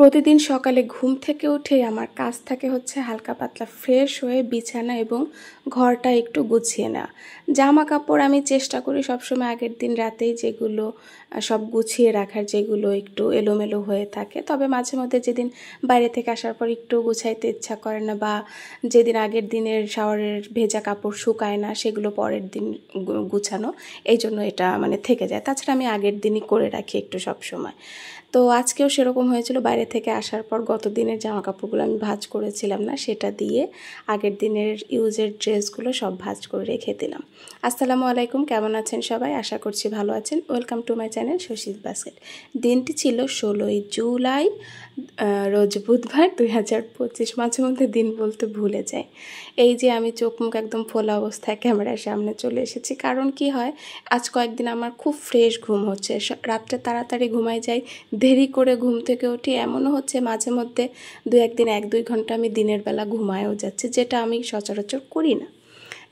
প্রতিদিন সকালে ঘুম থেকে উঠে আমার কাজ থাকে হচ্ছে হালকা পাতলা ফ্রেশ হয়ে বিছানা এবং ঘরটা একটু গুছিয়ে নেওয়া। জামা কাপড় আমি চেষ্টা করি সবসময় আগের দিন রাতেই যেগুলো সব গুছিয়ে রাখার, যেগুলো একটু এলোমেলো হয়ে থাকে। তবে মাঝে মধ্যে যেদিন বাইরে থেকে আসার পর একটু গুছাইতে ইচ্ছা করে না, বা যেদিন আগের দিনের শাওয়ারের ভেজা কাপড় শুকায় না, সেগুলো পরের দিন গুছানো, এই জন্য এটা থেকে যায়। তাছাড়া আমি আগের দিনই করে রাখি একটু সবসময়। তো আজকেও সেরকম হয়েছিল। বাইরে থেকে আসার পর গত দিনের জামা কাপড়গুলো আমি ভাঁজ করেছিলাম না, সেটা দিয়ে আগের দিনের ইউজের ড্রেসগুলো সব ভাঁজ করে রেখে দিলাম। আসসালামু আলাইকুম, কেমন আছেন সবাই? আশা করছি ভালো আছেন। ওয়েলকাম টু মাই চ্যানেল শশীর বাস্কেট। দিনটি ছিল 16ই জুলাই, রোজ বুধবার 2025। মাঝে মধ্যে দিন বলতে ভুলে যাই। এই যে আমি চোখ মুখ একদম ফোলা অবস্থায় ক্যামেরার সামনে চলে এসেছি। কারণ কি হয়, আজ কয়েকদিন আমার খুব ফ্রেশ ঘুম হচ্ছে। রাত্রে তাড়াতাড়ি ঘুমাই যাই, দেরি করে ঘুম থেকে উঠি। এমনও হচ্ছে মাঝে মধ্যে 2-1 দিন 1-2 ঘন্টা আমি দিনের বেলা ঘুমায়ও যাচ্ছি, যেটা আমি সচরাচর করি না।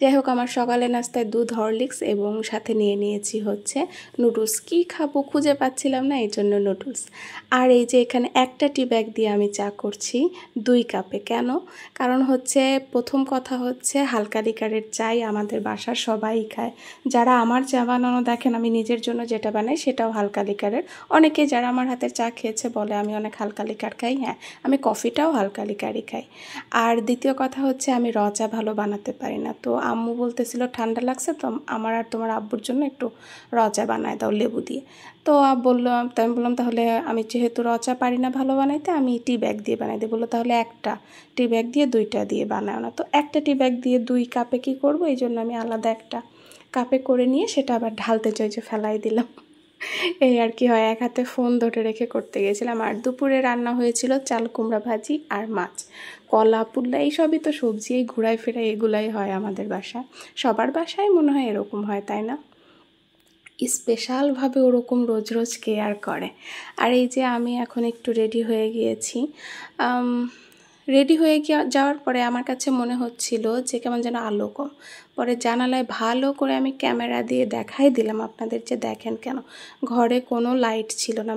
যাই হোক, আমার সকালে নাস্তায় দুধ, হরলিক্স এবং সাথে নিয়ে নিয়েছি হচ্ছে নুডলস। কী খাবো খুঁজে পাচ্ছিলাম না, এই জন্য নুডলস। আর এই যে এখানে একটা টি ব্যাগ দিয়ে আমি চা করছি 2 কাপে। কেন? কারণ হচ্ছে প্রথম কথা হচ্ছে হালকা লিকারের চাই আমাদের বাসার সবাই খায়। যারা আমার চা বানানো দেখেন, আমি নিজের জন্য যেটা বানাই সেটাও হালকা লিকারের। অনেকে যারা আমার হাতের চা খেয়েছে বলে আমি অনেক হালকা লিকার খাই। হ্যাঁ, আমি কফিটাও হালকা লিকারই খাই। আর দ্বিতীয় কথা হচ্ছে আমি র চা ভালো বানাতে পারি না। তো আম্মু বলতেছিল ঠান্ডা লাগছে, তো আমার আর তোমার আব্বুর জন্য একটু র চা বানায় দাও লেবু দিয়ে। তো বললাম, তাই আমি বললাম তাহলে আমি যেহেতু র চা পারি না ভালো বানাইতে, আমি টি ব্যাগ দিয়ে বানাই দিই। বললো তাহলে একটা টি ব্যাগ দিয়ে 2টা দিয়ে বানাও না। তো একটা টি ব্যাগ দিয়ে 2 কাপে কী করবো, এই জন্য আমি আলাদা একটা কাপে করে নিয়ে সেটা আবার ঢালতে চাইছে, ফেলাই দিলাম। এই আর কি হয়, এক হাতে ফোন ধরে রেখে করতে গেছিলাম। আর দুপুরে রান্না হয়েছিল চাল কুমড়া ভাজি আর মাছ, কলা পুল্লা, এইসবই তো সবজি। এই ঘুরায় ফেরাই এগুলাই হয় আমাদের বাসায়। সবার বাসায় মনে হয় এরকম হয়, তাই না? স্পেশালভাবে ওরকম রোজ রোজ কেয়ার করে। আর এই যে আমি এখন একটু রেডি হয়ে গিয়েছি। রেডি হয়ে যাওয়ার পরে আমার কাছে মনে হচ্ছিল যে কেমন যেন আলো কম। পরে জানালায় ভালো করে আমি ক্যামেরা দিয়ে দেখাই দিলাম আপনাদের, যে দেখেন কেন ঘরে কোনো লাইট ছিল না।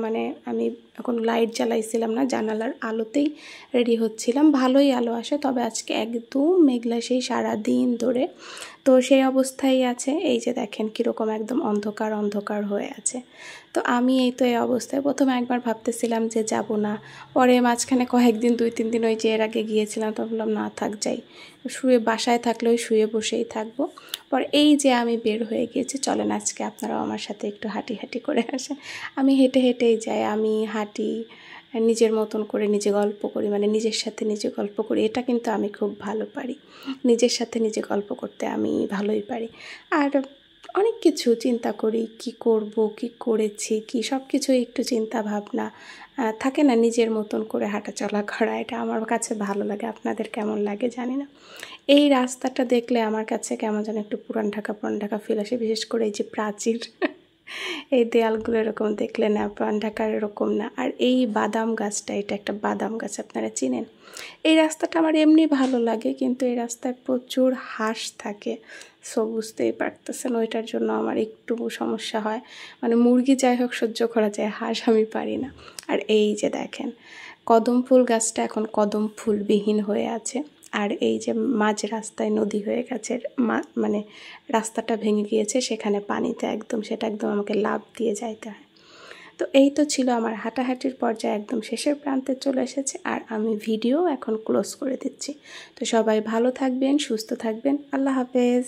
আমি কোনো লাইট জ্বালাইছিলাম না, জানালার আলোতেই রেডি হচ্ছিলাম। ভালোই আলো আসে, তবে আজকে একদম মেঘলা সেই সারাদিন ধরে। তো সেই অবস্থায় আছে। এই যে দেখেন কীরকম একদম অন্ধকার অন্ধকার হয়ে আছে। তো আমি এই অবস্থায় প্রথমে একবার ভাবতেছিলাম যে যাব না। পরে মাঝখানে কয়েকদিন 2-3 দিন ওই যে এর আগে গিয়েছিলাম, তো বললাম না থাক, যাই, বাসায় থাকলে ওই শুয়ে বসেই থাকবো। পরে এই যে আমি বের হয়ে গিয়েছি, চলেন আজকে আপনারাও আমার সাথে একটু হাঁটি করে আসেন। আমি হেঁটে হেঁটেই যাই, আমি হাঁটি, নিজের মতন করে নিজে গল্প করি, নিজের সাথে নিজে গল্প করি। এটা কিন্তু আমি খুব ভালো পারি, নিজের সাথে নিজে গল্প করতে আমি ভালোই পারি। আর অনেক কিছু চিন্তা করি, কি করব, কি করেছি, কি সব কিছুই একটু চিন্তা ভাবনা থাকে না, নিজের মতন করে হাঁটাচলা করা। এটা আমার কাছে ভালো লাগে, আপনাদের কেমন লাগে জানি না। এই রাস্তাটা দেখলে আমার কাছে কেমন যেন একটু পুরান ঢাকা ফিল আসে। বিশেষ করে এই যে প্রাচীর, এই দেয়ালগুলো এরকম দেখলে না, পুরান ঢাকার এরকম না। আর এই বাদাম গাছটা, এটা একটা বাদাম গাছ, আপনারা চিনেন? এই রাস্তাটা আমার এমনি ভালো লাগে, কিন্তু এই রাস্তায় প্রচুর হাঁস থাকে। সো বুঝতেই পারতেছেন, ওইটার জন্য আমার একটু সমস্যা হয়। মুরগি যাই হোক সহ্য করা যায়, হাঁস আমি পারি না। আর এই যে দেখেন কদম ফুল গাছটা এখন কদম ফুলবিহীন হয়ে আছে। আর এই যে মাঝ রাস্তায় নদী হয়ে গেছে, রাস্তাটা ভেঙে গিয়েছে, সেখানে পানিতে একদম, সেটা একদম আমাকে লাফ দিয়ে যাইতে হয়। তো এই তো ছিল আমার হাঁটাহাঁটির পর্যায়ে, একদম শেষের প্রান্তে চলে এসেছে। আর আমি ভিডিও এখন ক্লোজ করে দিচ্ছি। তো সবাই ভালো থাকবেন, সুস্থ থাকবেন। আল্লাহ হাফেজ।